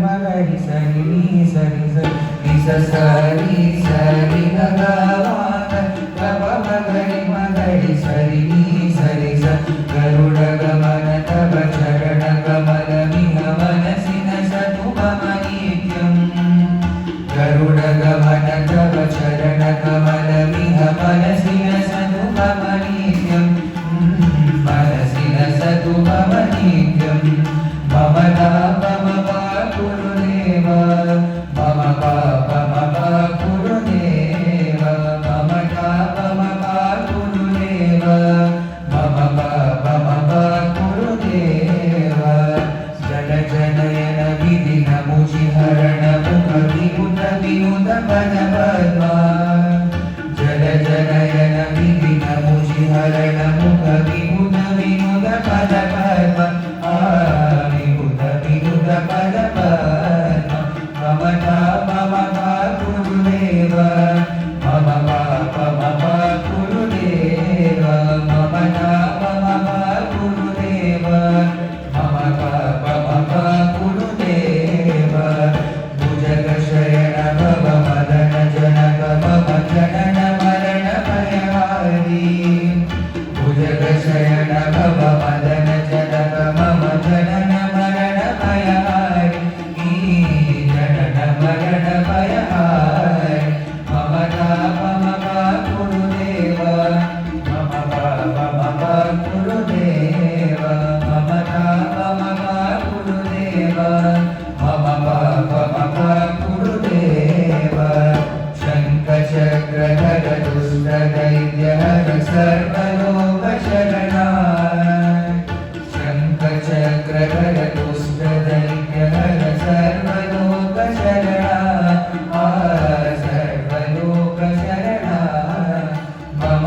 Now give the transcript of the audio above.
మగరి సరి నీ సరి సరి నిస సరి సరి గగవాన గమ మగరి మగరి సరి నీ సరి సరి గరుడ గమన తవ చరణ కమల మిహ మనసిన సతు మమ నిత్యం గరుడ గమన తవ చరణ కమల మిహ మనసిన సతు మమ నిత్యం మనసిన సతు మమ నిత్యం మమ నామ మమ గురుదేవ మమ పాప మమ గురుదేవ మమ నామ మమ గురుదేవ మమ పాప మమ గురుదేవ జన జనయన విధిన ముచి హరణ ముఖ వినుత వినుత పద పద్మ జన జనయన విధిన ముచి హరణ ముఖ వినుత వినుత పద పద్మ వినుత వినుత పద పద్మ మమ నామ మమ గురుదేవ మమ పాప మమ గురుదేవ మమ నామ మమ గురుదేవ మమ పాప మమ గురుదేవ భుజగ శయన భవ మదన జనక మమ జనన మరణ భయహారి భుజగ శయన భవ మదన జనక మమ జనన మరణ భయహారి జనన మరణ భయహారి మమ నామ మమ గురుదేవ మమ పాప మమ గురుదేవ మమ నామ మమ గురుదేవ మమ పాప మమ గురుదేవ శంఖ చక్రధర దుష్ట దైత్య హర సర్వలోక శరణ శంఖ చక్రధర దుష్ట దైత్య హర సర్వలోక శరణ సర్వలోక శరణ మమ